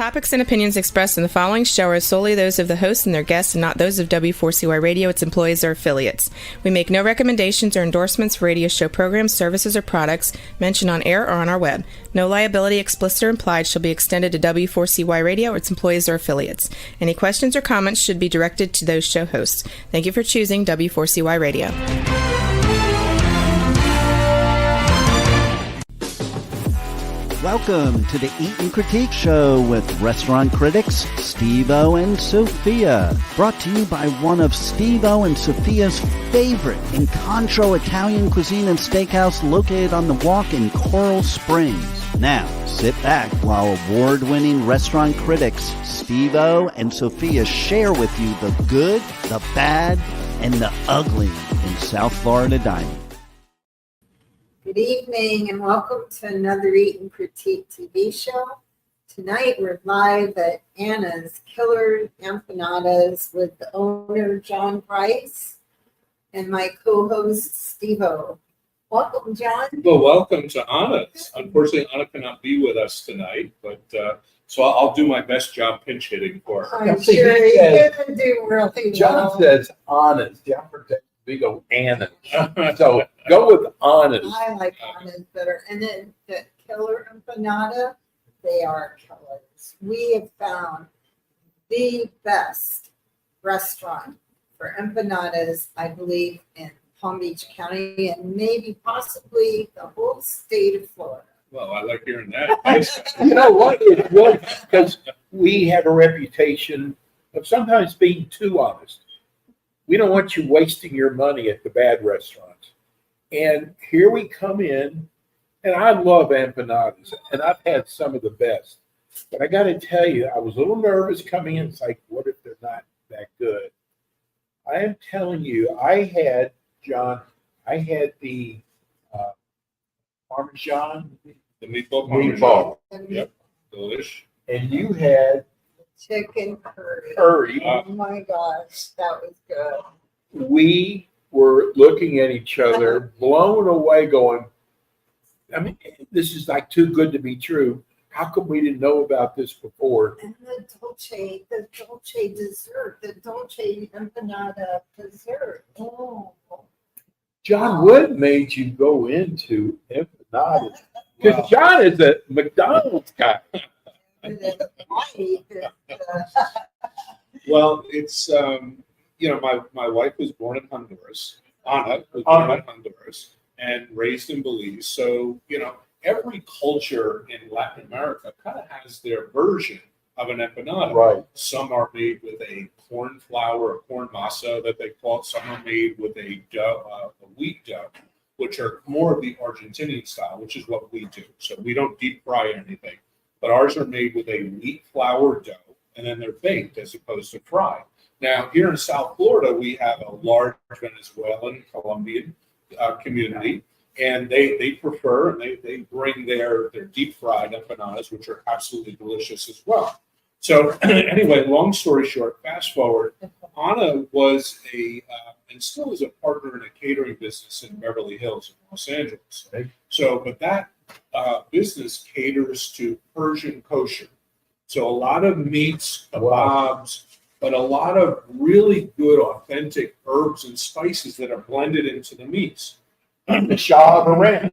topics and opinions expressed in the following show are solely those of the host and their guests and not those of W4CY Radio, its employees, or affiliates. We make no recommendations or endorsements for radio show programs, services, or products mentioned on air or on our web. No liability, explicit or implied, shall be extended to W4CY Radio or its employees or affiliates. Any questions or comments should be directed to those show hosts. Thank you for choosing W4CY Radio. Welcome to the Eat and Critique Show with restaurant critics Steve-O and Sophia. Brought to you by one of Steve-O and Sophia's favorite Incontro Italian cuisine and steakhouse located on the Walk in Coral Springs. Now, sit back while award-winning restaurant critics Steve-O and Sophia share with you the good, the bad, and the ugly in South Florida dining. Good evening and welcome to another Eat and Critique TV show. Tonight we're live at Anna's Killer Empanadas with the owner John Price and my co-host Steve-O. Welcome, John. Well, welcome to Anna's. Unfortunately, Anna cannot be with us tonight, but so I'll do my best job pinch hitting for her. I'm sure you're going to do really John well. says honest. Yeah, we go Anna. So go with honest. I like Anna's better. And then the Killer Empanada, they are killers. We have found the best restaurant for empanadas, I believe, in Palm Beach County and maybe possibly the whole state of Florida. Well, I like hearing that. You know what? It's really because we have a reputation of sometimes being too honest. We don't want you wasting your money at the bad restaurants. And here we come in, and I love empanadas, and I've had some of the best. But I got to tell you, I was a little nervous coming in. It's like, what if they're not that good? I am telling you, I had the Parmesan. The meatball. Meatball. Yep, delish. And you had Chicken curry. curry. Oh my gosh, that was good. We were looking at each other, blown away, going, I mean, this is like too good to be true. How come we didn't know about this before? And the dolce dessert, the dolce empanada dessert. Oh. John, what made you go into empanadas? Because John is a McDonald's guy. Well, it's my wife was born in Honduras. Anna was born in Honduras and raised in Belize. So every culture in Latin America kind of has their version of an empanada. Right. Some are made with a corn flour or corn masa that they call it. Some are made with a dough, a wheat dough, which are more of the Argentinian style, which is what we do. So we don't deep fry anything. But ours are made with a wheat flour dough, and then they're baked as opposed to fried. Now, here in South Florida, we have a large Venezuelan, Colombian community, and they prefer, and they bring their deep-fried empanadas, which are absolutely delicious as well. So anyway, long story short, fast forward, Anna was and still is a partner in a catering business in Beverly Hills in Los Angeles. So, but that business caters to Persian kosher. So a lot of meats, kebabs, but a lot of really good, authentic herbs and spices that are blended into the meats. The Shah of Iran.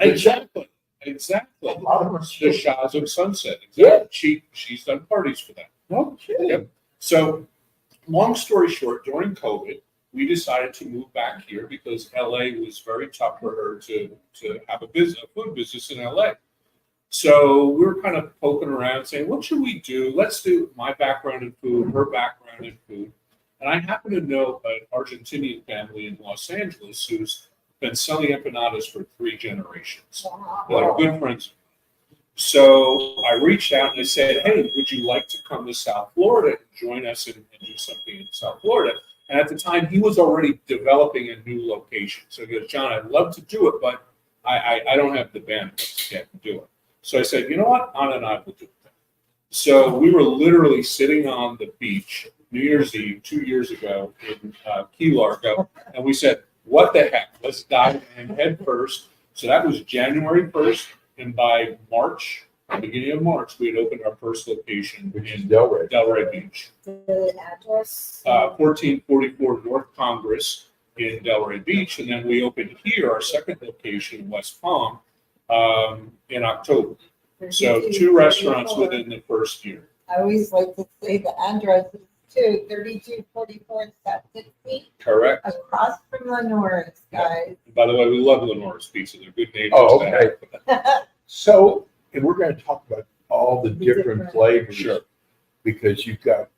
Exactly. The Shahs of Sunset. Exactly. Yeah. She's done parties for that. No kidding. Yep. So, long story short, during COVID, we decided to move back here because LA was very tough for her to have a food business in LA. So we were kind of poking around saying, what should we do? Let's do my background in food, her background in food. And I happen to know an Argentinian family in Los Angeles who's been selling empanadas for 3 generations. They're good friends. So I reached out and I said, hey, would you like to come to South Florida and join us and do something in South Florida? And at the time, he was already developing a new location. So he goes, John, I'd love to do it, but I don't have the bandwidth to get to do it. So I said, you know what? Anna and I will do it. So we were literally sitting on the beach New Year's Eve 2 years ago in Key Largo, and we said, what the heck? Let's dive in head first. So that was January 1st, and by March beginning of March, we had opened our first location Which is in Delray. Beach. The address? 1444 North Congress in Delray Beach. And then we opened here, our second location in West Palm, in October. So 2 restaurants within the first year. I always like to say the address is too, 3244 South 16th, Correct. across from Lenore's, guys. And by the way, we love Lenore's Pizza. They're good neighbors. Oh, okay. So, and we're going to talk about all the different flavors. Sure. Because you've got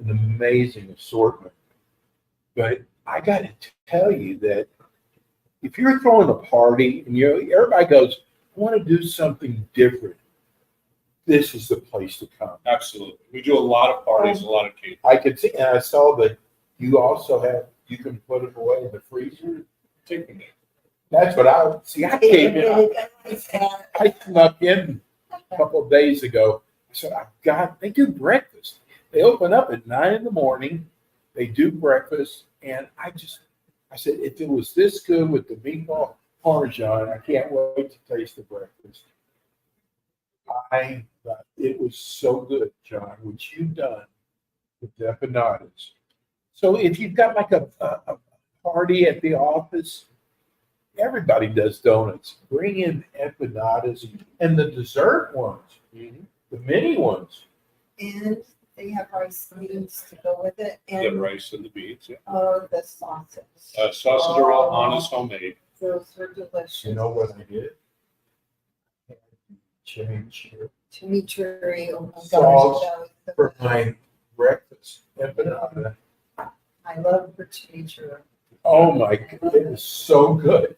an amazing assortment. But I got to tell you that if you're throwing a party and everybody goes, I want to do something different, this is the place to come. Absolutely. We do a lot of parties, a lot of catering. I could see, and I saw that you also you can put it away in the freezer. Take them there. That's what I came in. I snuck in a couple of days ago. I said, they do breakfast. They open up at 9 a.m. They do breakfast. And I said, if it was this good with the meatball parmesan, I can't wait to taste the breakfast. It was so good, John, what you've done with the empanadas. So if you've got like a party at the office, everybody does donuts. Bring in empanadas and the dessert ones, the mini ones. And they have rice beans to go with it. The And rice and the beans. Yeah. the sauces. Sauces are all honest, homemade. Those were delicious. You know what I did? Chimichurri, oh my Sauce gosh, that for was the my breakfast empanada. I love the chimichurri. Oh my God, it was so good.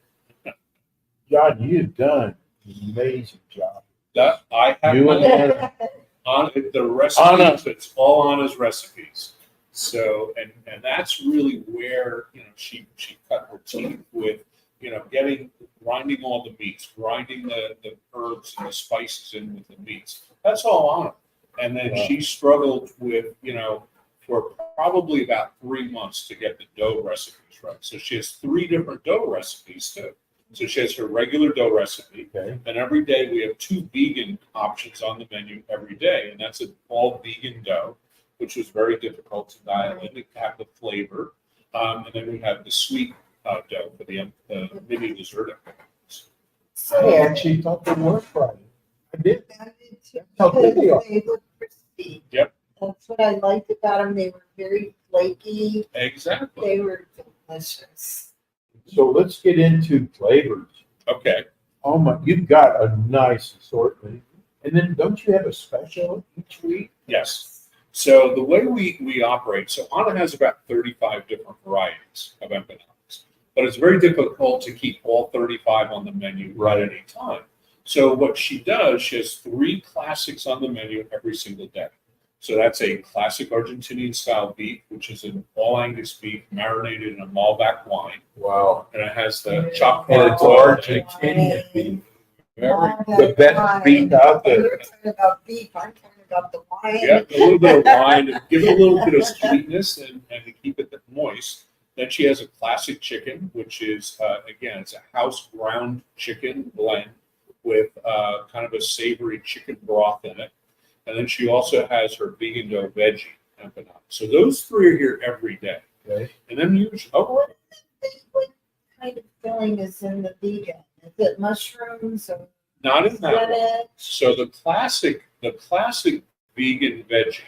John, you've done an amazing job. That I have You and my Anna. on the recipes. It's all Anna's recipes. So and that's really where she cut her teeth with grinding all the meats, grinding the herbs and the spices in with the meats. That's all Anna. And then she struggled with for probably about 3 months to get the dough recipes right. So she has 3 different dough recipes too. So she has her regular dough recipe, and every day we have 2 vegan options on the menu every day, and that's an all vegan dough, which was very difficult to dial in to have the flavor. And then we have the sweet dough for the mini dessert. So I actually thought they were fried. I did. How good they are. They look crispy. Yep. That's what I liked about them. They were very flaky. Exactly. They were delicious. So let's get into flavors. Okay. Oh my, you've got a nice assortment. And then don't you have a special each week? Yes. So the way we operate, so Anna has about 35 different varieties of empanadas, but it's very difficult to keep all 35 on the menu at any time. So what she does, she has 3 classics on the menu every single day. So that's a classic Argentinian style beef, which is an all Angus beef marinated in a Malbec wine. Wow. And it has the chopped And it's Argentinian beef. The best beef out there. You're talking about beef. I'm talking about the wine. Yeah, a little bit of wine and give it a little bit of sweetness and to keep it moist. Then she has a classic chicken, which is, again, it's a house ground chicken blend with kind of a savory chicken broth in it. And then she also has her vegan dough veggie empanada. So those 3 are here every day. Okay. And then usually, What kind of filling is in the vegan? Is it mushrooms or not in that one. spinach? So the classic vegan veggie,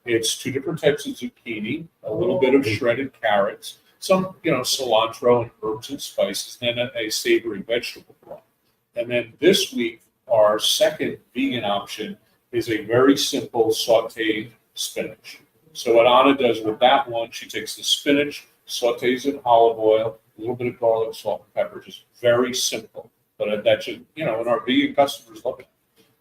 it's 2 different types of zucchini, a little bit of shredded carrots, some cilantro and herbs and spices, then a savory vegetable broth. And then this week, our second vegan option is a very simple sautéed spinach. So what Anna does with that one, she takes the spinach, sautés it in olive oil, a little bit of garlic, salt, and pepper, just very simple. But that should, and our vegan customers love it.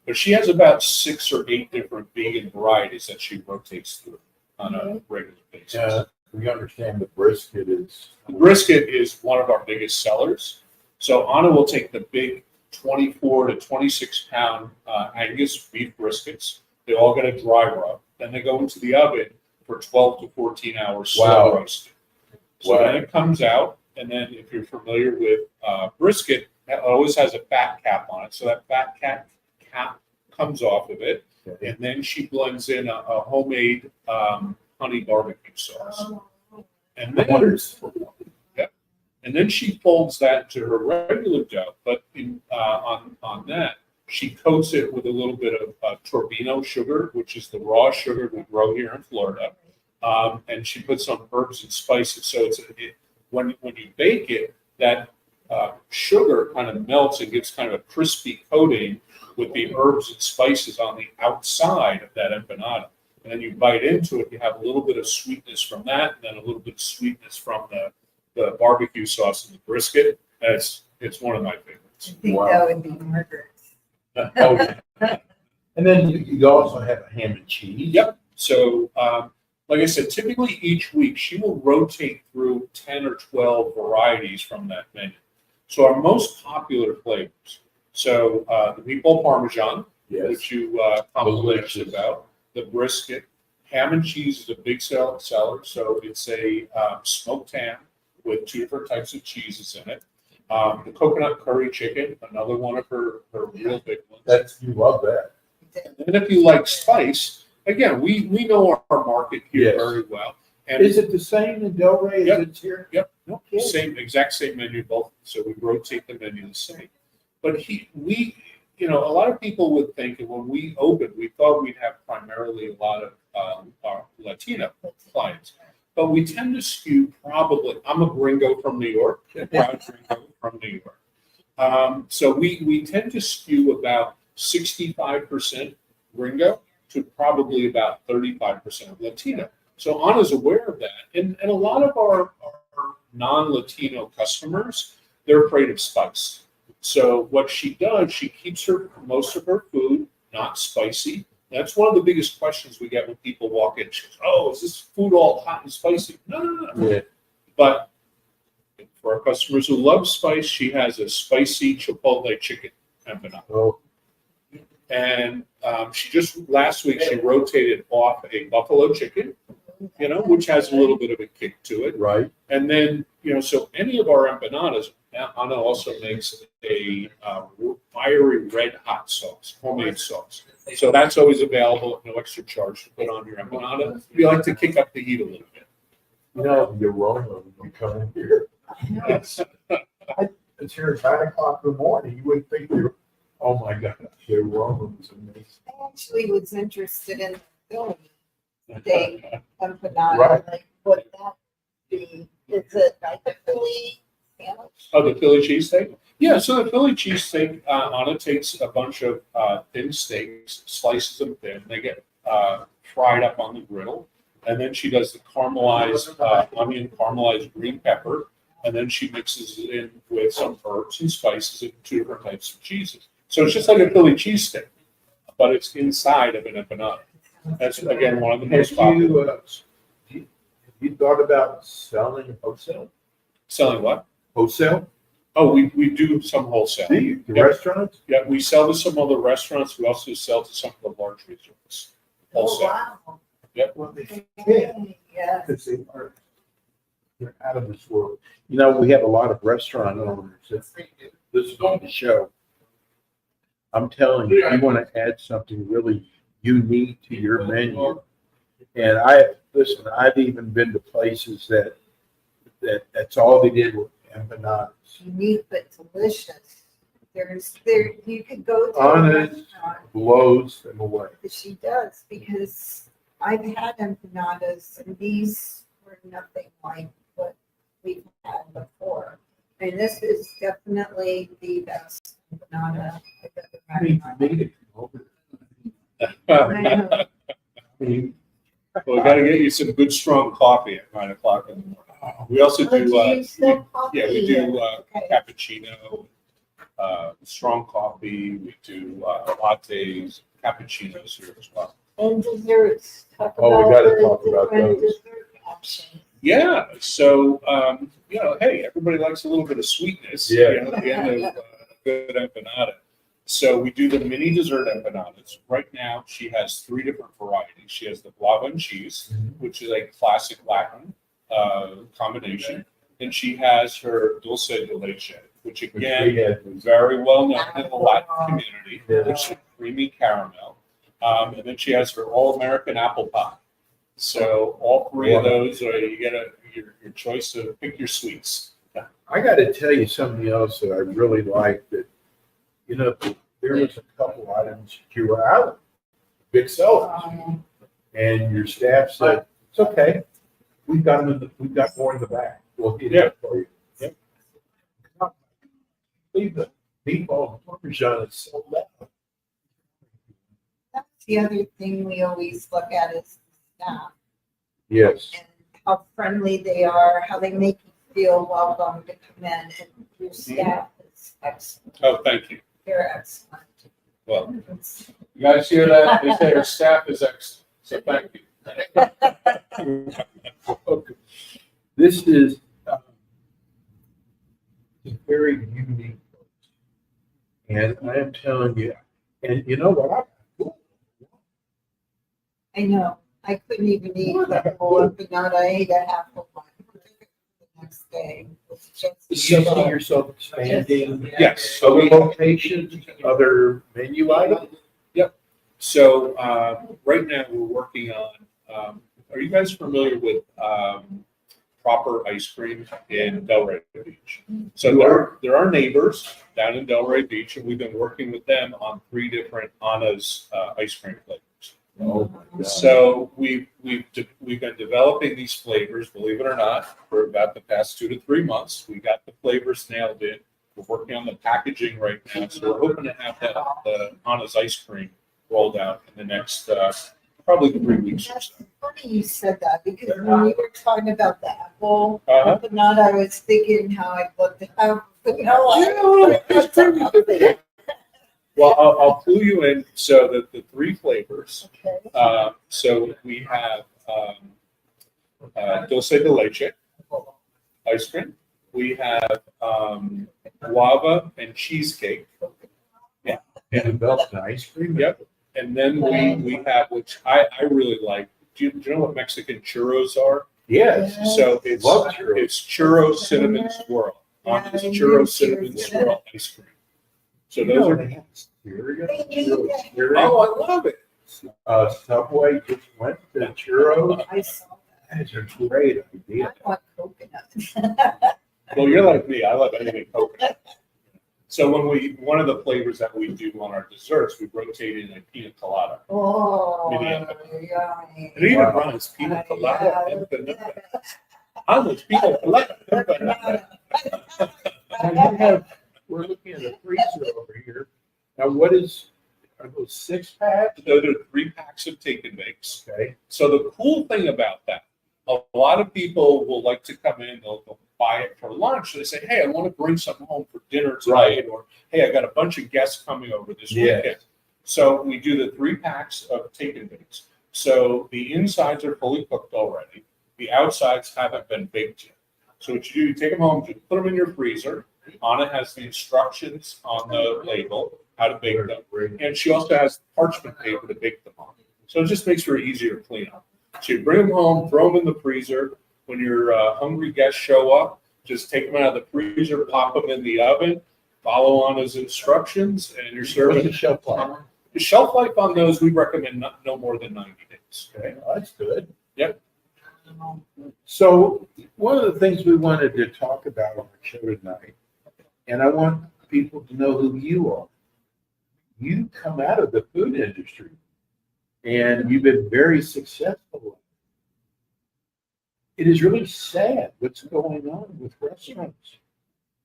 But she has about 6 or 8 different vegan varieties that she rotates through on a regular basis. Yeah, we understand the brisket is. The brisket is one of our biggest sellers. So Anna will take the big 24 to 26 pound Angus beef briskets. They all get a dry rub. Then they go into the oven for 12 to 14 hours slow roasted. So then it comes out, and then if you're familiar with brisket, it always has a fat cap on it. So that fat cap comes off of it, Okay. and then she blends in a homemade honey barbecue sauce. And then, and then she folds that to her regular dough, but on that, she coats it with a little bit of turbino sugar, which is the raw sugar we grow here in Florida. And she puts some herbs and spices. So when you bake it, that sugar kind of melts and gives kind of a crispy coating with the herbs and spices on the outside of that empanada. And then you bite into it, you have a little bit of sweetness from that, and then a little bit of sweetness from the barbecue sauce and the brisket. It's one of my favorites. I think that would be Margaret's. Oh, yeah. And then you also have a ham and cheese. Yep. So, like I said, typically each week she will rotate through 10 or 12 varieties from that menu. So our most popular flavors. So the meatball parmesan, Yes. which you complimented about, the brisket, ham and cheese is a big seller. So it's a smoked ham with 2 different types of cheeses in it. The coconut curry chicken, another one of her real big ones. You love that. And if you like spice, again, we know our market here Yes. very well. And Is it the same in Delray Yep. as it's here? Yep. Okay. Exact same menu, both. So we rotate the menu the same. But a lot of people would think that when we opened, we thought we'd have primarily a lot of our Latino clients. But we tend to skew probably, I'm a gringo from New York, a proud gringo from New York. So we tend to skew about 65% gringo to probably about 35% Latino. So Anna's aware of that. And a lot of our non-Latino customers, they're afraid of spice. So what she does, she keeps most of her food not spicy. That's one of the biggest questions we get when people walk in. She goes, "Oh, is this food all hot and spicy?" No. Yeah. But for our customers who love spice, she has a spicy chipotle chicken empanada. Oh, And last week, she rotated off a buffalo chicken, which has a little bit of a kick to it. right. And then, so any of our empanadas, Anna also makes a fiery red hot sauce, homemade sauce. So that's always available at no extra charge to put on your empanada. We like to kick up the heat a little bit. The aroma when you come in here. It's here at 9 o'clock in the morning. You wouldn't think oh my God, the aroma was amazing. I actually was interested in Philly steak empanada. Right. Like, would that be? Is it like a Philly sandwich? Oh, the Philly cheesesteak? Yeah, so the Philly cheesesteak, Anna takes a bunch of thin steaks, slices them thin. They get fried up on the griddle. And then she does the caramelized onion, caramelized green pepper. And then she mixes it in with some herbs and spices and 2 different types of cheeses. So it's just like a Philly cheesesteak, but it's inside of an empanada. That's, again, one of the most popular ones. Have you thought about selling wholesale? Selling what? Wholesale? Oh, we do some wholesale. The Yep. restaurants? Yeah, we sell to some other restaurants. We also sell to some of the large resorts. Wholesale. Oh, wow. Well, they can, Yeah. because they're out of this world. We have a lot of restaurant owners that listen on the show. I'm telling you, you want to add something really unique to your menu. And I've even been to places that's all they did was empanadas. Unique but delicious. You could go to a Honest. restaurant, Blows them away. but she does, because I've had empanadas and these were nothing like what we've had before. And this is definitely the best empanada I've ever had in my life. Well, we got to get you some good strong coffee at 9 o'clock in the morning. We also do, you sell coffee yeah, we do Okay. cappuccino, strong coffee. We do lattes, cappuccinos here as well. And desserts. Talk Oh, we about gotta the talk about different those. dessert options. Yeah, so hey, everybody likes a little bit of sweetness. Yeah. At the end of a good empanada. So we do the mini dessert empanadas. Right now, she has 3 different varieties. She has the guava and cheese, which is a classic Latin combination, and she has her dulce de leche, which again we had is very well known in the Latin community. Yeah. Which creamy caramel. And then she has her all-American apple pie. So all three of those, you get your choice to pick your sweets. I got to tell you something else that I really like. That there was a couple items that you were out, big sellers, and your staff said it's okay. We've got more in the back. We'll get it for you. Yep. Leave the meatball Parmesan is so loud. That's the other thing we always look at is the staff Yes. and how friendly they are, how they make you feel welcome to come in, and your staff is excellent. Oh, thank you. They're excellent. Well, It's- you guys hear that? They say our staff is excellent. So thank you. Okay. This is a very unique place. And I am telling you, and you know what? I know. I couldn't even eat the whole empanada. I ate a half of one. The next day. It's just You see yourself expanding Yes. other locations, other menu items? So right now we're working on, are you guys familiar with Proper Ice Cream in Delray Beach? So there are neighbors down in Delray Beach, and we've been working with them on 3 different Anna's ice cream flavors. Oh my God. So we've been developing these flavors, believe it or not, for about the past 2 to 3 months. We got the flavors nailed in. We're working on the packaging right now, so we're hoping to have that the Anna's ice cream rolled out in the next probably 3 weeks or so. That's funny you said that, because when you were talking about the apple Uh-huh. empanada, I was thinking how I'd love to have Well, I'll clue you in. So the 3 flavors. Okay. So we have dulce de leche ice cream. We have guava and cheesecake. Yeah. And developed ice cream? Yep. And then we have, which I really like. Do you know what Mexican churros are? Yes. So it's Love churros. it's churro cinnamon swirl. On this churro cinnamon swirl ice cream. So those are. Oh, I love it. Subway just went to churros. I saw that. That's a great idea. I want coconut. Well, you're like me. I love anything coconut. So one of the flavors that we do on our desserts, we rotate in a pina colada. Oh, Medium. yummy. It even runs pina colada and banana. I was pina colada and banana. And we're looking at a freezer over here. Now, are those 6-packs? Those are 3 packs of take and bakes. Okay. So the cool thing about that, a lot of people will like to come in, they'll buy it for lunch. They say, hey, I want to bring something home for dinner tonight, Right. or hey, I got a bunch of guests coming over this Yes. weekend. So we do the 3 packs of take and bakes. So the insides are fully cooked already. The outsides haven't been baked yet. So what you do, you take them home, you put them in your freezer. Anna has the instructions on the label, how to bake them. And she also has parchment paper to bake them on. So it just makes it easier to clean up. So you bring them home, throw them in the freezer. When your hungry guests show up, just take them out of the freezer, pop them in the oven, follow Anna's instructions, and you're serving. the shelf life? The shelf life on those, we recommend no more than 90 days. Okay, well, that's good. Yep. So one of the things we wanted to talk about on the show tonight, and I want people to know who you are. You come out of the food industry, and you've been very successful. It is really sad what's going on with restaurants.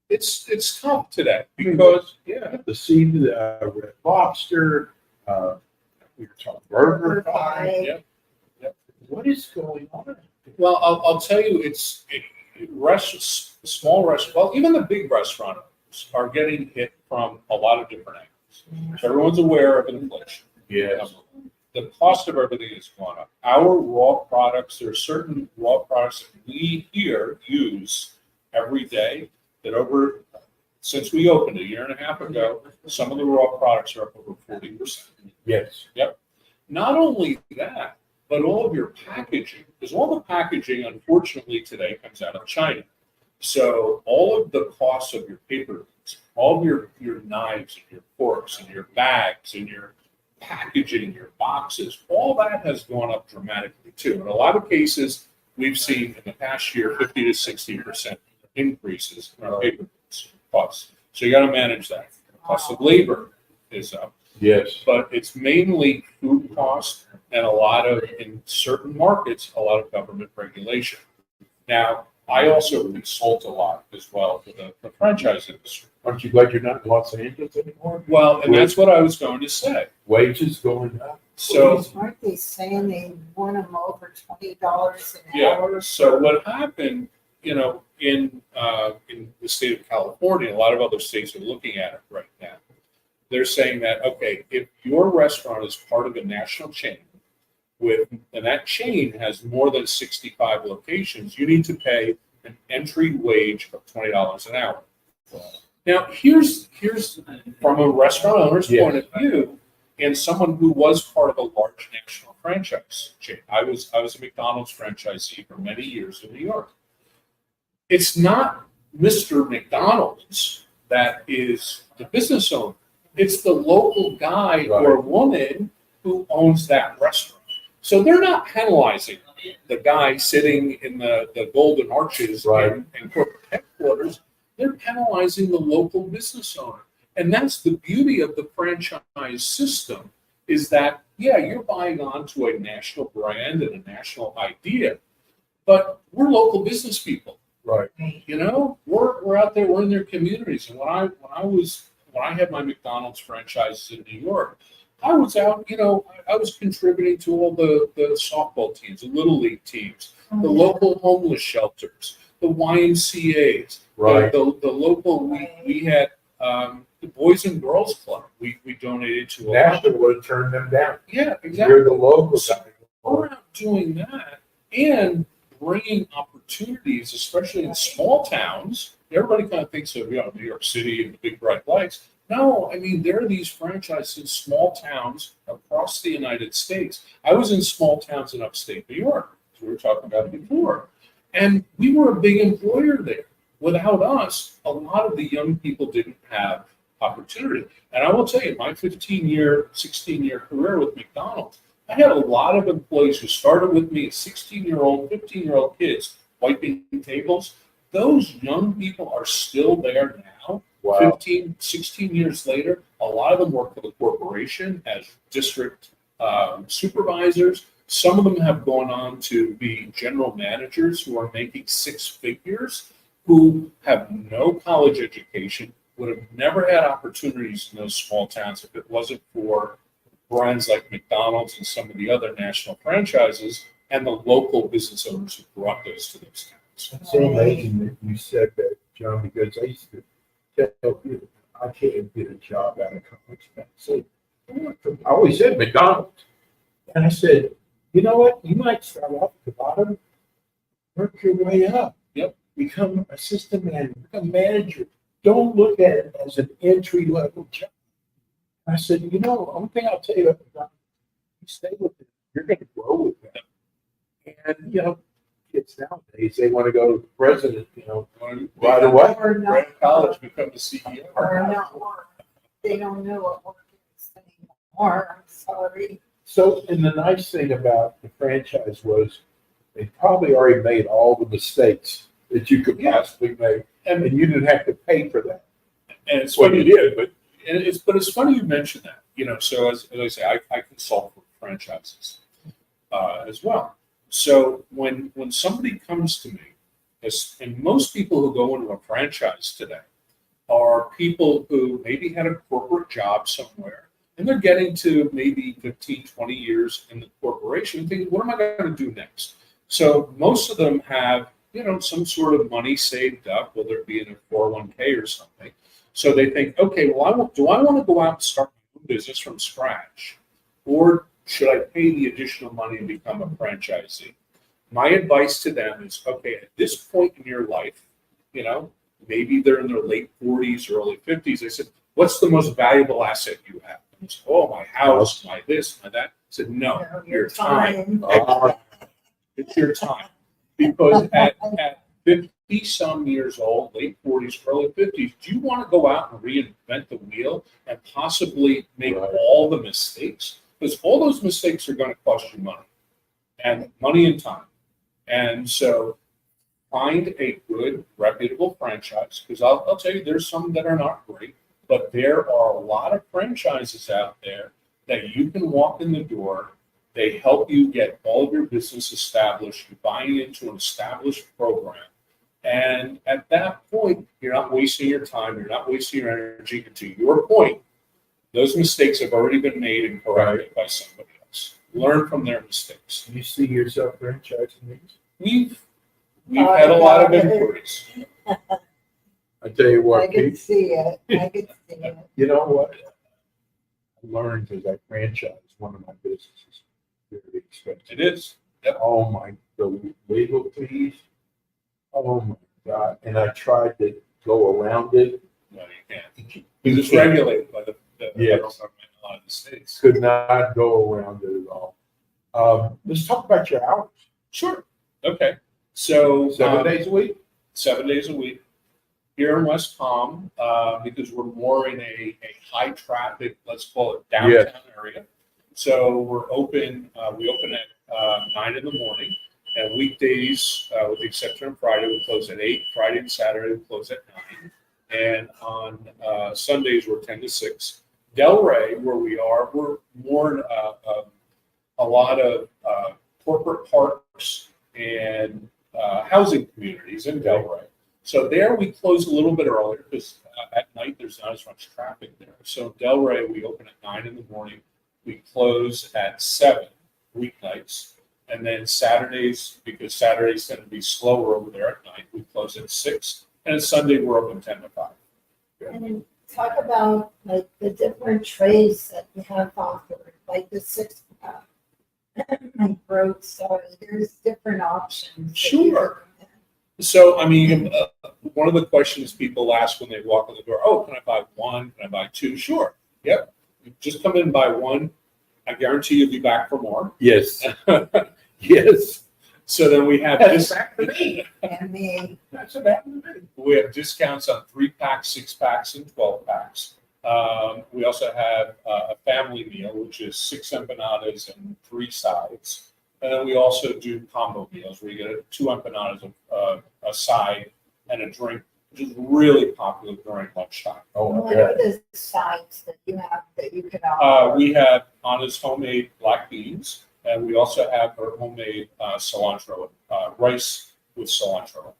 It's tough today because The seed, Red Lobster, we were talking Burger Pie. Yep. What is going on? Well, I'll tell you, small restaurants, well, even the big restaurants are getting hit from a lot of different angles. Everyone's aware of inflation. Yes. The cost of everything has gone up. Our raw products, there are certain raw products that we here use every day that since we opened a year and a half ago, some of the raw products are up over 40%. Yes. Not only that, but all of your packaging, because all the packaging, unfortunately, today comes out of China. So all of the costs of your paper goods, all of your knives and your forks and your bags and your packaging, your boxes, all that has gone up dramatically too. In a lot of cases, we've seen in the past year 50 to 60% increases in our paper goods costs. So you got to manage that. The cost of labor is up. Yes. But it's mainly food costs and in certain markets, a lot of government regulation. Now, I also consult a lot as well for the franchise industry. Aren't you glad you're not in Los Angeles anymore? Well, and that's what I was going to say. Wages going up. So, Aren't they saying they want them over $20 an yeah, hour? so what happened, in the state of California, a lot of other states are looking at it right now. They're saying that, okay, if your restaurant is part of a national chain, and that chain has more than 65 locations, you need to pay an entry wage of $20 an hour. Now, here's from a restaurant owner's point of view, and someone who was part of a large national franchise chain. I was a McDonald's franchisee for many years in New York. It's not Mr. McDonald's that is the business owner. It's the local guy or woman who owns that restaurant. So they're not penalizing the guy sitting in the Golden Arches in corporate headquarters. They're penalizing the local business owner. And that's the beauty of the franchise system is that, yeah, you're buying onto a national brand and a national idea, but we're local business people. Right. We're out there, we're in their communities. And when I had my McDonald's franchises in New York, I was out, I was contributing to all the softball teams, the little league teams, the local homeless shelters, the YMCA's, the local, we had the Boys and Girls Club. We donated to. National would have turned them down. Yeah, exactly. You're the local guy. We're out doing that and bringing opportunities, especially in small towns. Everybody kind of thinks of New York City and the big bright lights. No, I mean, there are these franchises in small towns across the United States. I was in small towns in upstate New York, as we were talking about before, and we were a big employer there. Without us, a lot of the young people didn't have opportunity. And I will tell you, my 15-year, 16-year career with McDonald's, I had a lot of employees who started with me as 16-year-old, 15-year-old kids wiping tables. Those young people are still there now. Wow. 15, 16 years later, a lot of them work for the corporation as district supervisors. Some of them have gone on to be general managers who are making six figures, who have no college education, would have never had opportunities in those small towns if it wasn't for brands like McDonald's and some of the other national franchises and the local business owners who brought those to those towns. It's so amazing that you said that, John, because I used to tell people I can't get a job out of college. I always said McDonald's. And I said, you know what? You might start off at the bottom, work your way up. Yep. Become assistant manager, become manager. Don't look at it as an entry-level job. I said, one thing I'll tell you about you stay with it, you're going to grow with them. And, kids nowadays, they want to go to the president, right away. Or not, right in college, become the CEO. or not work. They don't know what work is anymore. I'm sorry. So, and the nice thing about the franchise was they probably already made all the mistakes that you could possibly make, and you didn't have to pay for that. And it's funny, it's funny you mentioned that. So as I say, I consult for franchises as well. So when somebody comes to me, and most people who go into a franchise today are people who maybe had a corporate job somewhere, and they're getting to maybe 15, 20 years in the corporation and thinking, what am I going to do next? So most of them have, some sort of money saved up, whether it be in a 401k or something. So they think, okay, well, do I want to go out and start my own business from scratch? Or should I pay the additional money and become a franchisee? My advice to them is, okay, at this point in your life, maybe they're in their late 40s, early 50s. I said, what's the most valuable asset you have? They said, oh, my house, my this, my that. I said, no, your time. It's your time. Because at 50 some years old, late 40s, early 50s, do you want to go out and reinvent the wheel and possibly make Right. all the mistakes? Because all those mistakes are going to cost you money and time. And so find a good, reputable franchise, because I'll tell you, there's some that are not great, but there are a lot of franchises out there that you can walk in the door. They help you get all of your business established. You're buying into an established program. And at that point, you're not wasting your time. You're not wasting your energy. And to your point, those mistakes have already been made and corrected by somebody else. Learn from their mistakes. Do you see yourself franchising these? We've had a lot of inquiries. I tell you I what, can Pete, see it. I can see it. you know what? I learned as I franchised one of my businesses. Very expensive. It is. Yep. Oh my, the legal fees. Oh my God. And I tried to go around it. No, you can't. Because it's regulated by the federal Yes. government in a lot of the states. Could not go around it at all. Let's talk about your hours. Sure. Okay. So 7 days a week? 7 days a week here in West Palm, because we're more in a high traffic, let's call it downtown Yes. area. So we're open. We open at 9 in the morning, and weekdays, with the exception of Friday, we close at 8. Friday and Saturday we close at 9, and on Sundays we're 10 to 6. Delray, where we are, we're more a lot of corporate parks and housing communities in Delray. So there we close a little bit earlier because at night there's not as much traffic there. So Delray, we open at 9 in the morning. We close at 7 weeknights. And then Saturdays, because Saturdays tend to be slower over there at night, we close at 6. And Sunday we're open 10 to 5. And talk about like the different trays that you have offered, like the 6-pack. Like roadside, there's different options. that you Sure. recommend. So, I mean, one of the questions people ask when they walk in the door, oh, can I buy one? Can I buy two? Sure. Yep. You just come in and buy one. I guarantee you'll be back for more. Yes. Yes. So then we have That's back to me. And That's back to me. we have discounts on 3-packs, 6-packs, and 12-packs. We also have a family meal, which is 6 empanadas and 3 sides. And then we also do combo meals where you get 2 empanadas, a side, and a drink, which is really popular during lunchtime. Oh, my what are God. the sides that you have that you can offer? We have Anna's homemade black beans, and we also have her homemade cilantro, rice with cilantro.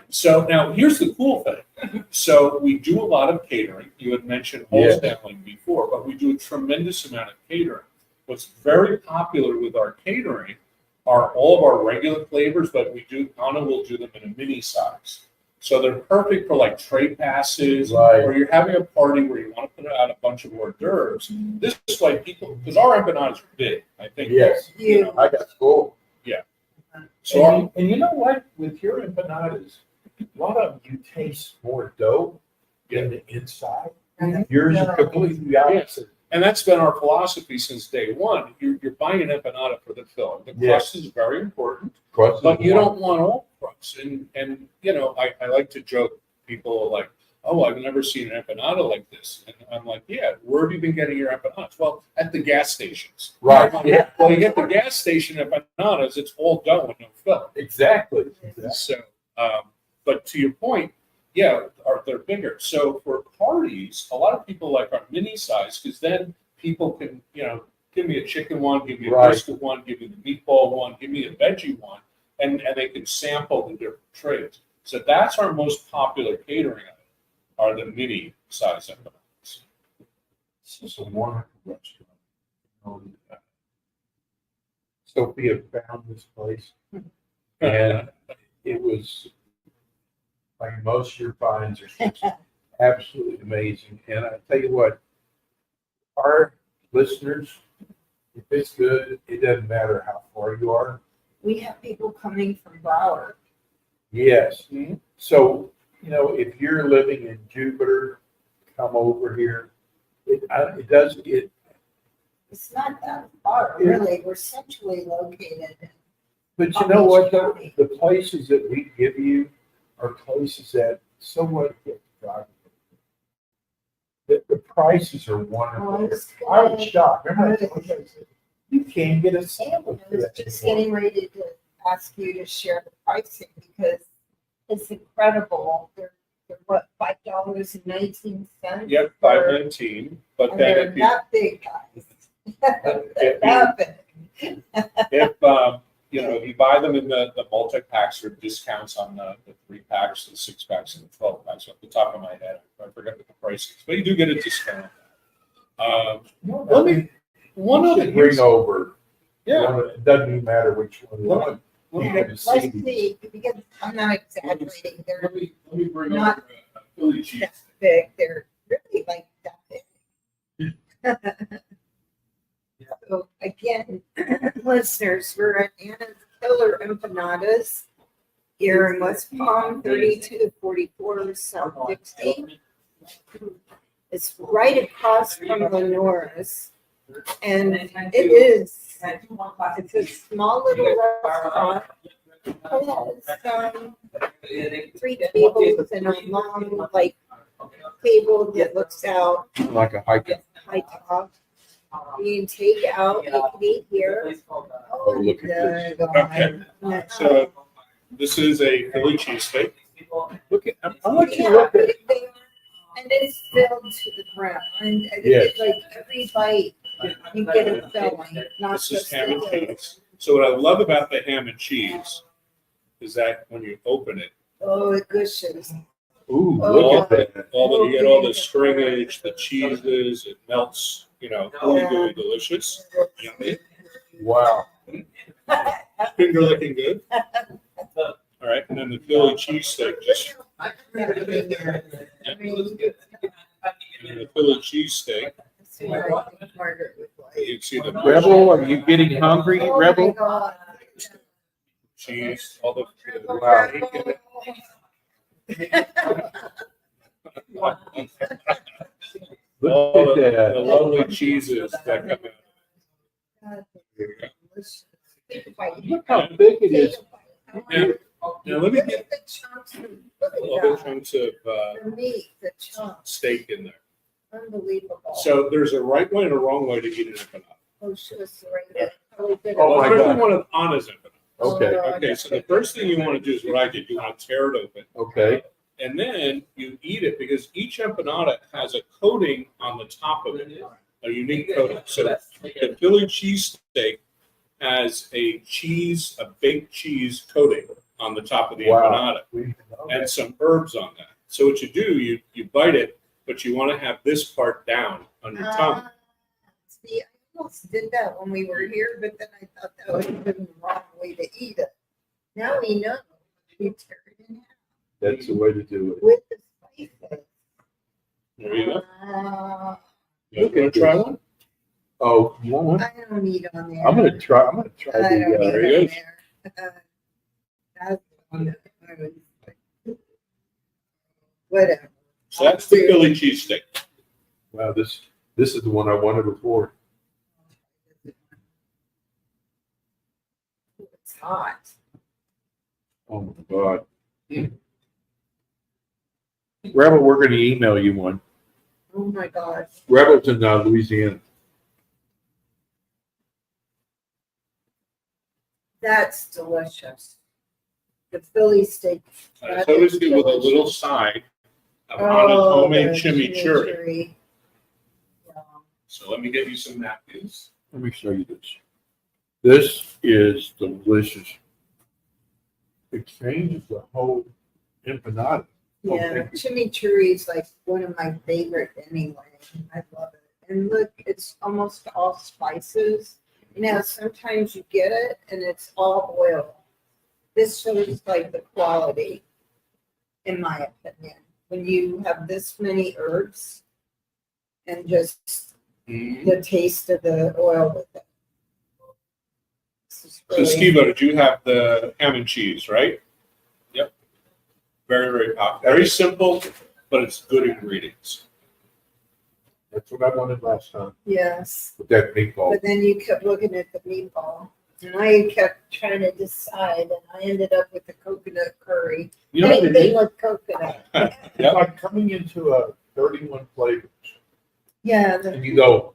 So now here's the cool thing. So we do a lot of catering. You had mentioned Yes. wholesaling before, but we do a tremendous amount of catering. What's very popular with our catering are all of our regular flavors, but Anna will do them in a mini size. So they're perfect for like tray passes, Right. or you're having a party where you want to put out a bunch of hors d'oeuvres. This way people, because our empanadas are big, I think. Yes. You know, I got full. so our, And you know what? With your empanadas, a lot of them you taste more dough than the inside. Mhm. Yours is completely opposite. and that's been our philosophy since day one. You're buying an empanada for the filling. The Yes. crust is very important. Crust is But you one. don't want all crust. And you know, I like to joke, people are like, oh, I've never seen an empanada like this. And I'm like, yeah, where have you been getting your empanadas? Well, at the gas stations. Right. Yeah. Well, you get the gas station empanadas, it's all dough and no fill. Exactly. So, but to your point, yeah, they're bigger. So for parties, a lot of people like our mini size because then people can, you know, give me a chicken one, give me a Right. brisket one, give me the meatball one, give me a veggie one, and they can sample the different trays. So that's our most popular catering item, are the mini size empanadas. This is a wonderful restaurant. Sophia found this place, and it was like most of your finds are just absolutely amazing. And I tell you what, our listeners, if it's good, it doesn't matter how far you are. We have people coming from Broward. Yes. Mhm. So, you know, if you're living in Jupiter, come over here. It It's not that far, Yeah. really. We're centrally located. but you know what, though? The places that we give you are places that someone gets driving. The prices are wonderful. I was shocked. Remember, I told you, I said, you can't get a sandwich I for was that just anymore. getting ready to ask you to share the pricing because it's incredible. They're what, $5.19? Yep, 519, but And then they're if you, not big guys. They're If you- not big. if you buy them in the multi-packs or discounts on the 3 packs, the 6 packs, and the 12 packs, off the top of my head, I forget what the price is, but you do get a discount. Let me, one You of should the, bring over. yeah, It doesn't even matter which one. Let me- You let have me- to Let's see these. see, because I'm not exaggerating. They're let me bring Not- over a Philly cheese. that big. They're really like that big. So again, listeners, we're at Anna's Killer Empanadas here in West Palm, 3244 South 60. It's right across from Lenora's. And it's a small little restaurant. It has 3 tables and a long, like, table that looks out Like a hiking. high top. You can take out, you can eat here. Oh, look at this. Okay. So this is a Philly cheesesteak. Look at, how much you look at. And it's filled to the brim. And Yes. it's like every bite, you get a filling, not This is just ham and the. cheese. So what I love about the ham and cheese is that when you open it, Oh, it gushes. Ooh, Oh, look at that. you get all the stringage, the cheeses, it melts, gooey, gooey, delicious. Yummy. Wow. Finger looking good. All right, and then the Philly cheesesteak, just I mean, and the Philly cheesesteak. that's what I think Margaret would like. You can see the Rebel, are you getting hungry, Oh my Rebel? God. cheese, all the. Wow. Look All at the that. lovely cheeses that come out. Look how big it is. Yeah. Now let me Look get at the chunks of other chunks of the meat, the chunks, steak in there. unbelievable. So there's a right way and a wrong way to eat an empanada. Oh, she was right. Probably better. Oh my Especially God. one of Anna's empanadas. Okay, Okay, so the first thing you want to do is what I did. You want to tear it open. okay. And then you eat it because each empanada has a coating on the top of it, a unique coating. So the Philly cheesesteak has a baked cheese coating on the top of the Wow. empanada and some herbs on that. So what you do, you bite it, but you want to have this part down on your tongue. See, I almost did that when we were here, but then I thought that would have been the wrong way to eat it. Now we know. We tear it in half That's the way to do it. with the spices. There you go. Look You want at to try this. one? Oh, you want one? I don't eat on there. I'm gonna try I the, don't eat There he on is. there. That's whatever. So that's the Philly cheesesteak. wow, this is the one I wanted before. It's hot. Oh my God. Rebel, we're gonna email you one. Oh my God. Rebel's in Louisiana. That's delicious. The Philly steak. I always do with a little side of Anna's homemade the chimichurri. Yeah. So let me get you some napkins. Let me show you this. This is delicious. It changes the whole empanada. Oh, Yeah, thank you. chimichurri is like one of my favorite anyway. I love it. And look, it's almost all spices. You know, sometimes you get it and it's all oil. This shows like the quality, in my opinion. When you have this many herbs and just the taste of the oil with it. This is So really- Steve-O, did you have the ham and cheese, right? Yep. Very, very popular. Very simple, but it's good ingredients. That's what I wanted last time Yes, with that meatball. but then you kept looking at the meatball. And I kept trying to decide, and I ended up with the coconut curry. You know what it Anything is? with coconut. It's like coming into a 31 flavors, Yeah, and you go,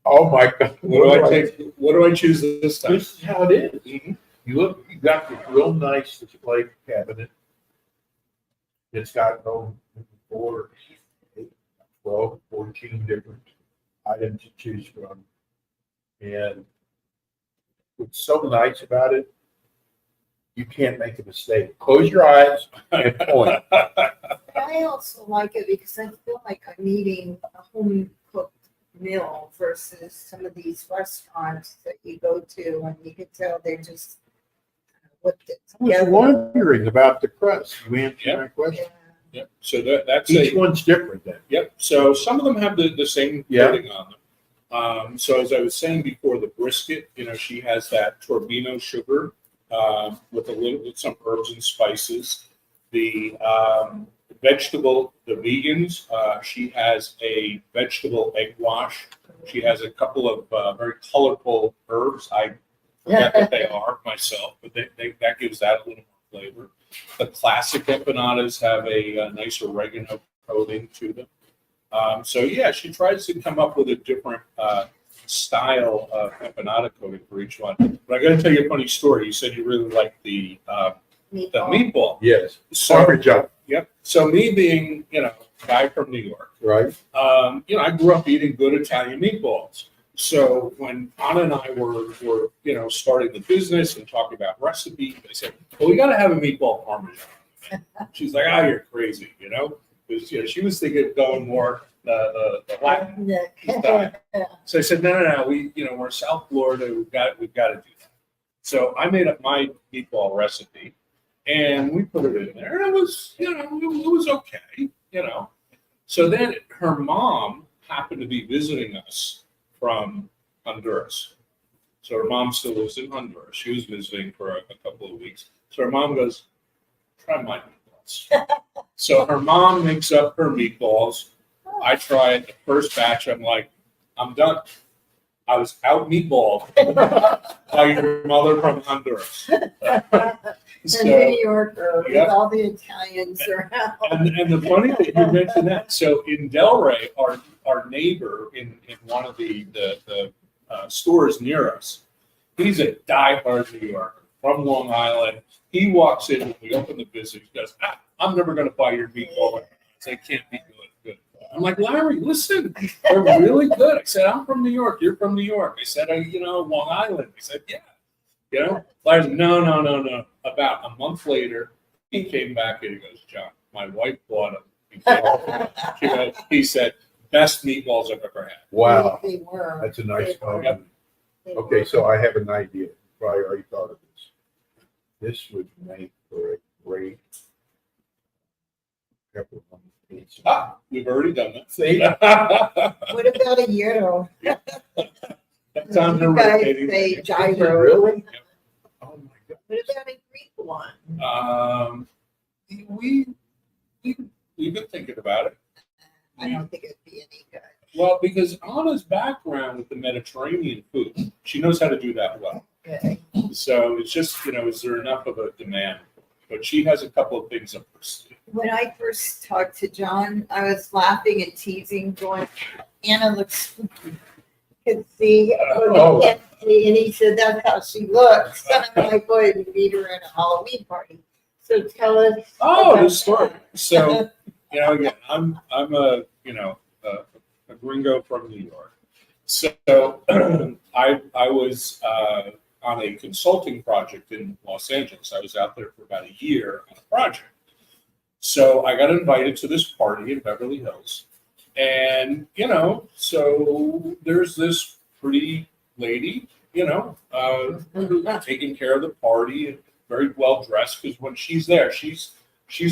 "Oh my God, What do I take? What do I choose this time? This is how it is." Mhm. You got this real nice display cabinet. It's got 4, 8, 12, 14 different items to choose from. And what's so nice about it, you can't make a mistake. Close your eyes and point. I also like it because I feel like I'm eating a home cooked meal versus some of these restaurants that you go to and you can tell they're just whipped it I was together. wondering about the crust. You answered Yeah. my question. Yeah. Yep. So that's Each a one's different then. yep. So some of them have the same Yeah. coating on them. So as I was saying before, the brisket, she has that turbino sugar with some herbs and spices. The vegetable, the vegans, she has a vegetable egg wash. She has a couple of very colorful herbs. I forget what they are myself, but that gives that a little more flavor. The classic empanadas have a nice oregano coating to them. So yeah, she tries to come up with a different style of empanada coating for each one. But I got to tell you a funny story. You said you really liked the meatball. Yes. So Parmesan, yep. So me being a guy from New York, right? I grew up eating good Italian meatballs. So when Anna and I were starting the business and talking about recipes, I said, well, we got to have a meatball parmesan. She's like, oh, you're crazy, because she was thinking of going more the Latin style. So I said, no, we're South Florida, we've got to do that. So I made up my meatball recipe, and we put it in there, and it was it was okay, So then her mom happened to be visiting us from Honduras. So her mom still lives in Honduras. She was visiting for a couple of weeks. So her mom goes, try my meatballs. So her mom makes up her meatballs. I try it. The first batch, I'm like, I'm done. I was out meatballed by your mother from Honduras. The New Yorker with Yep. all the Italians around. And the funny thing, you mentioned that. So in Delray, our neighbor in one of the stores near us, he's a diehard New Yorker from Long Island. He walks in when we open the business. He goes, I'm never going to buy your meatball. They can't be good. I'm like, Larry, listen, they're really good. I said, I'm from New York. You're from New York. I said, Long Island. I said, yeah. Larry, no. About a month later, he came back and he goes, John, my wife bought them. He said, best meatballs I've ever had. Wow, They were. that's a nice They were. compliment. They Okay, were. so I have an idea. Probably already thought of this. This would make for a great pepperoni pizza. We've already done that. See? What about a gyro? That's on the You guys rotating say menu. gyro. Really? Oh my God. What about a Greek one? We've been thinking about it. I don't think it'd be any good. Well, because Anna's background with the Mediterranean food, she knows how to do that well. Okay. So it's just, is there enough of a demand? But she has a couple of things up her sleeve. When I first talked to John, I was laughing and teasing, going, Anna looks spooky. Could see, Oh. and he said, that's how she looks. And I'm like, boy, we meet her at a Halloween party. So tell us. Oh, about the story. that. So, again, I'm a gringo from New York. So I was on a consulting project in Los Angeles. I was out there for about a year on a project. So I got invited to this party in Beverly Hills. And, so there's this pretty lady, taking care of the party and very well dressed, because when she's there, she's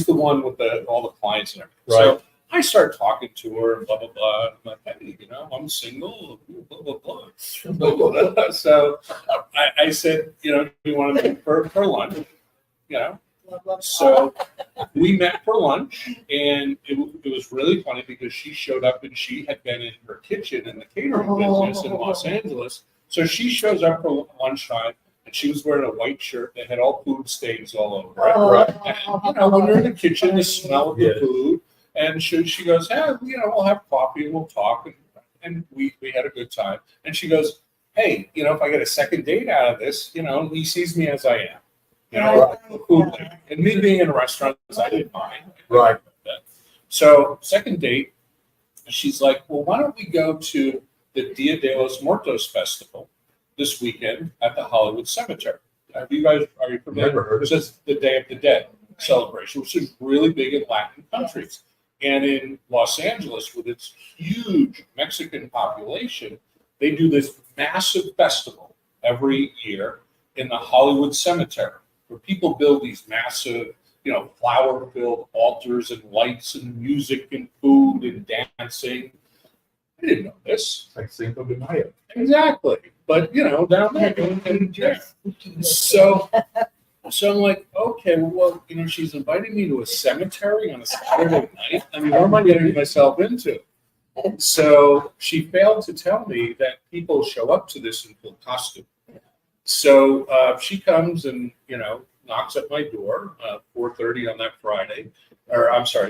the one with all the clients and everything. Right. So I start talking to her and blah, blah, blah. I'm like, hey, I'm single, blah, blah, blah. Blah, blah, blah. So I said, do you want to meet for lunch? Blah, blah, blah. So we met for lunch, and it was really funny because she showed up and she had been in her kitchen in the catering business in Los Angeles. So she shows up for lunchtime, and she was wearing a white shirt that had all food stains all over it. Oh, And, when you're in the kitchen, the smell of the Yes. food, and she goes, hey, we'll have coffee and we'll talk, and we had a good time. And she goes, hey, if I get a second date out of this, he sees me as I am, a food lady. And me being in a restaurant, I didn't mind. Right. So second date, she's like, well, why don't we go to the Dia de los Muertos festival this weekend at the Hollywood Cemetery? Are you familiar? Never heard of This is the Day of the Dead celebration, which is really big in Latin countries. And in Los Angeles, with its huge Mexican population, they do this massive festival every year in the Hollywood Cemetery, where people build these massive, flower-filled altars and lights and music and food and dancing. I didn't know this. Like Cinco de Mayo. Exactly. But, down there. And so I'm like, okay, well, she's inviting me to a cemetery on a Saturday night. I mean, what am I getting myself into? So she failed to tell me that people show up to this in full costume. So she comes and, knocks at my door, 4:30 on that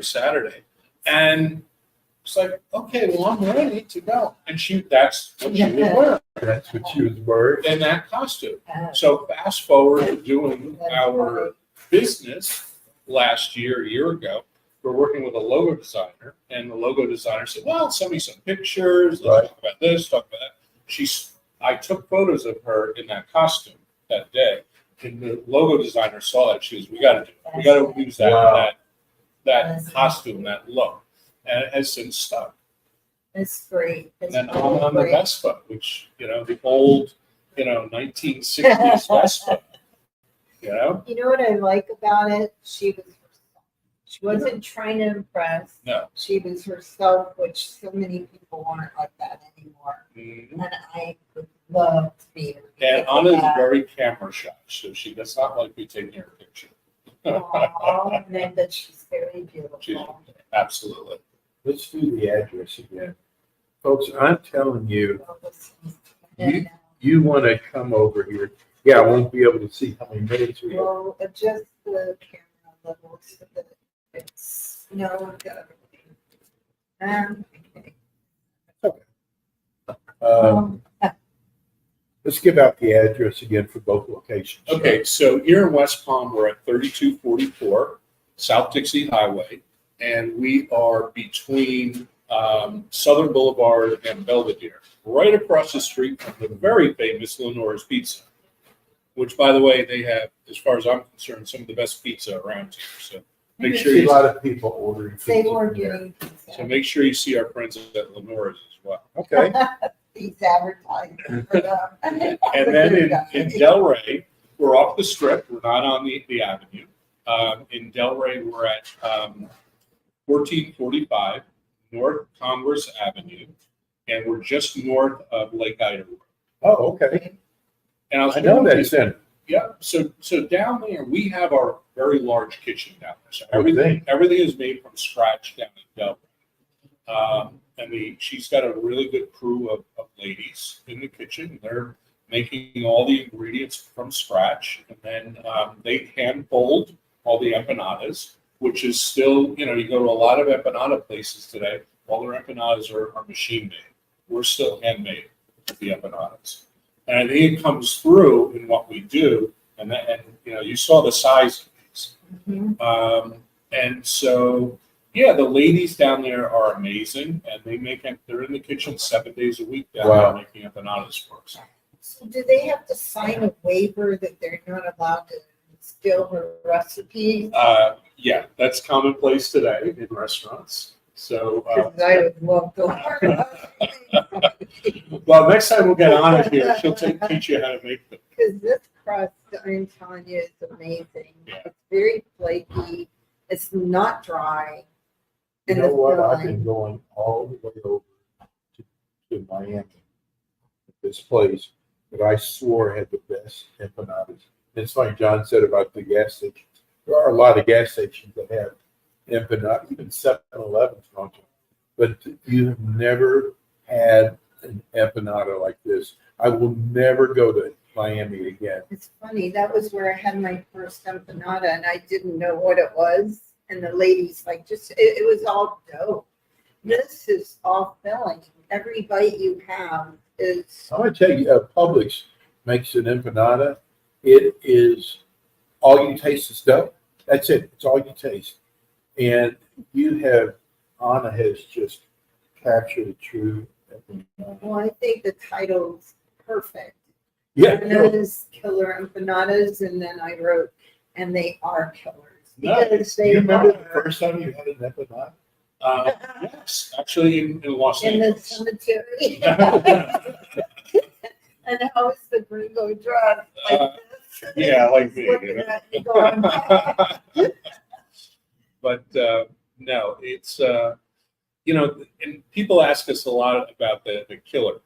Saturday. And it's like, okay, well, I'm ready to go. And that's what she was wearing. That's what she was wearing. In that costume. So fast forward to doing our business a year ago, we're working with a logo designer, and the logo designer said, well, send me some pictures, let's talk about this, talk about that. I took photos of her in that costume that day, and the logo designer saw that. She goes, we got to use that costume, that look. And it has since stuck. It's great. And then on the Vespa, which, the old, 1960s Vespa, You know what I like about it? She was herself. She wasn't trying to impress. No. She was herself, which so many people aren't like that anymore. Mm-hmm. And I would love to be her. And Anna's very camera shy, so she does not like me taking her picture. Aw, and then that she's very beautiful. Absolutely. Let's do the address again. Folks, I'm telling you, you want to come over here. Yeah, I won't be able to see how many minutes we have. Well, adjust the camera level so that it's good. Okay. Let's give out the address again for both locations. Okay, so here in West Palm, we're at 3244 South Dixie Highway, and we are between Southern Boulevard and Belvedere, right across the street from the very famous Lenore's Pizza, which, by the way, they have, as far as I'm concerned, some of the best pizza around here. So make sure a lot of people ordering They pizza were from there. getting pizza. So make sure you see our friends at Lenore's as well. Okay. These advertising for them. And then in Delray, we're off the strip. We're not on the avenue. In Delray, we're at 1445 North Congress Avenue, and we're just north of Lake Ida. Oh, okay. And I know that it's in. Yeah. So down there, we have our very large kitchen down there. So Everything. everything is made from scratch down in Delray. And she's got a really good crew of ladies in the kitchen. They're making all the ingredients from scratch, and then they hand fold all the empanadas, which is still, you go to a lot of empanada places today. All their empanadas are machine made. We're still handmade with the empanadas, and I think it comes through in what we do. And you saw the size of these, and so. Yeah, the ladies down there are amazing, and they're in the kitchen 7 days a week down there making empanadas for us. So do they have to sign a waiver that they're not allowed to steal her recipes? Yeah, that's commonplace today in restaurants. So, Because I would love to learn. well, next time we'll get on it here. She'll teach you how to make them. Because this crust, I'm telling you, is amazing. Yeah. It's very flaky. It's not dry. You And know the what? I've filling. been going all the way over to Miami, this place that I swore had the best empanadas. It's like John said about the gas stations. There are a lot of gas stations that have empanadas, even 7-Elevens, don't you? But you have never had an empanada like this. I will never go to Miami again. It's funny, that was where I had my first empanada and I didn't know what it was. And the lady's like, it was all dough. This is all filling. Every bite you have is, I'm going to tell you, Publix makes an empanada. It is, all you taste is dough. That's it. It's all you taste. And Anna has just captured a true empanada. well, I think the title's perfect. Yeah. And it is Killer Empanadas, and then I wrote, and they are killers. Because Do they you remember the are first time you had an empanada? Yes, actually in Los in the Angeles. cemetery. And how is the gringo dressed? Like this? Yeah, like me. Looking You know? at you going, But no, it's and people ask us a lot about the killer.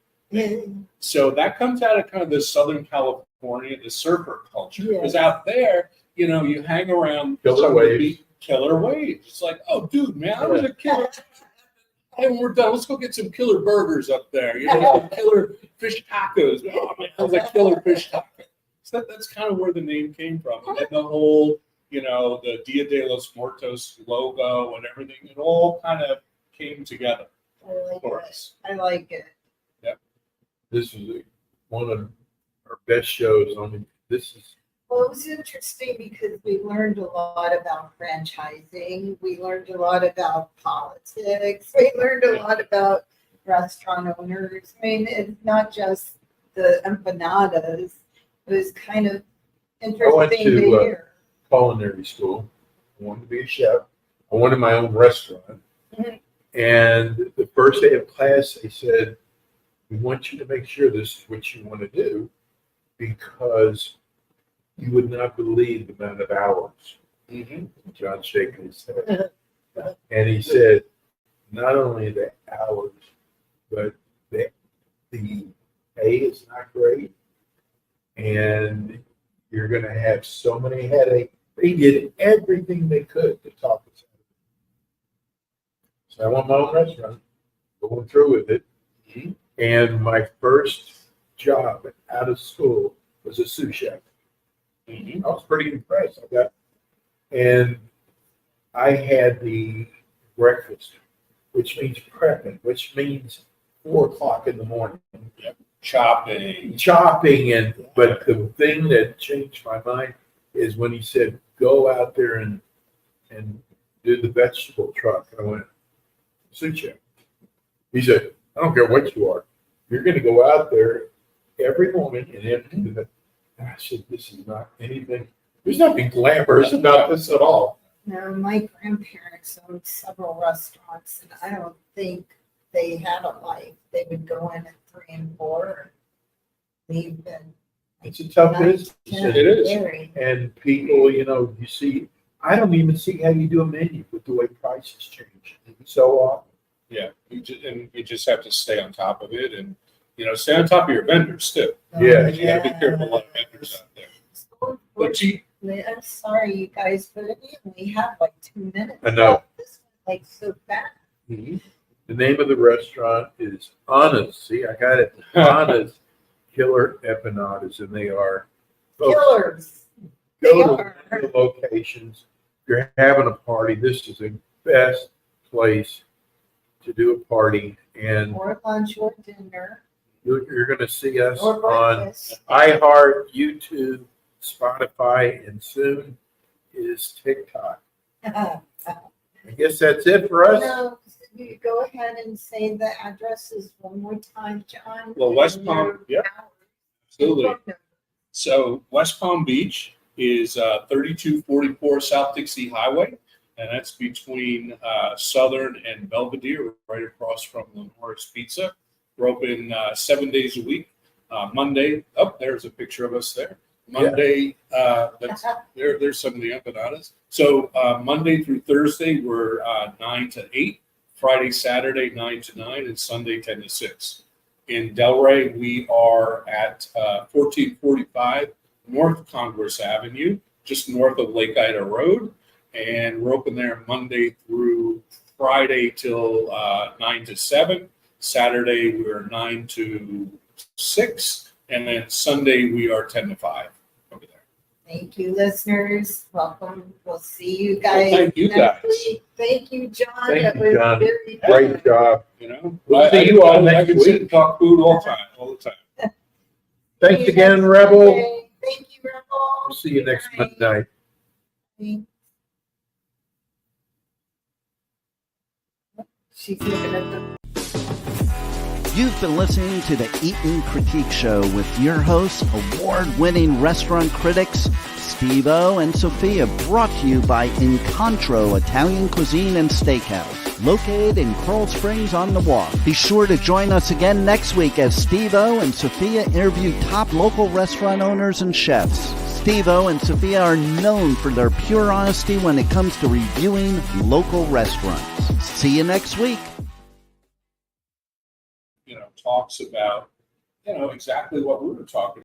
So that comes out of kind of the Southern California, the surfer culture. Because out there, you hang around Killer some of the waves. big killer waves. It's like, oh, dude, man, I was a killer. Hey, when we're done, let's go get some killer burgers up there. Some killer fish tacos. Oh, man, I was a killer fish taco. So that's kind of where the name came from. And then the whole, the Dia de los Muertos logo and everything, it all kind of came together I like for it. us. I like it. This is one of our best shows. Well, it was interesting because we learned a lot about franchising. We learned a lot about politics. We learned a lot about restaurant owners. I mean, it's not just the empanadas. It was kind of interesting to to, hear. Culinary school. I wanted to be a chef. I wanted my own restaurant. Mhm. And the first day of class, they said, we want you to make sure this is what you want to do because you would not believe the amount of hours. John shaking his head. And he said, not only the hours, but the pay is not great. And you're going to have so many headaches. They did everything they could to talk us out of it. So I want my own restaurant, going through with it. And my first job out of school was a sous chef. I was pretty impressed. And I had the breakfast, which means prepping, which means 4:00 in the morning. Chopping, but the thing that changed my mind is when he said, go out there and do the vegetable truck. I went, sous chef. He said, I don't care what you are. You're going to go out there every morning and empty the. And I said, this is not anything. There's nothing glamorous about this at all. Now, my grandparents owned several restaurants, and I don't think they had a life. They would go in at 3 and 4 and leave and It's a tough business. It is. Very. And people, you see, I don't even see how you do a menu with the way prices change so often. Yeah, you just have to stay on top of it and, stay on top of your vendors too. Yeah. You gotta be careful of a lot of vendors out there. But I'm sorry, you guys, but we have like 2 minutes. I know. This went like so fast. The name of the restaurant is Anna's. See, I got it. Anna's Killer Empanadas, and they are Killers. Go They to are. one of the locations. If you're having a party, this is the best place to do a party, and Or lunch or dinner you're going to see us or on breakfast. iHeart, YouTube, Spotify, and soon is TikTok. I guess that's it for us. No, you go ahead and say the addresses one more time, John. Well, West and Palm, your yep, hours and absolutely. phone number. So West Palm Beach is 3244 South Dixie Highway, and that's between Southern and Belvedere, right across from Lenore's Pizza. We're open 7 days a week. Monday, there's a picture of us there. Monday, there's some of the empanadas. So Monday through Thursday, we're 9 to 8. Friday, Saturday, 9 to 9, and Sunday, 10 to 6. In Delray, we are at 1445 North Congress Avenue, just north of Lake Ida Road. And we're open there Monday through Friday till 9 to 7. Saturday, we're 9 to 6. And then Sunday, we are 10 to 5 over there. Thank you, listeners. Welcome. We'll see you guys. Well, thank you next guys. week. Thank you, John. Thank That you, was John. very Great good. job. You know, We'll see you all I next can sit and week. talk food all the time. Thanks See you again, next Rebel. Monday. Thank you, Rebel. We'll see you next Good Monday. night. She's looking at the You've been listening to the Eaton Critique Show with your hosts, award-winning restaurant critics Steve-O and Sophia, brought to you by Incontro Italian Cuisine and Steakhouse, located in Coral Springs on the Walk. Be sure to join us again next week as Steve-O and Sophia interview top local restaurant owners and chefs. Steve-O and Sophia are known for their pure honesty when it comes to reviewing local restaurants. See you next week. Talks about, exactly what we were talking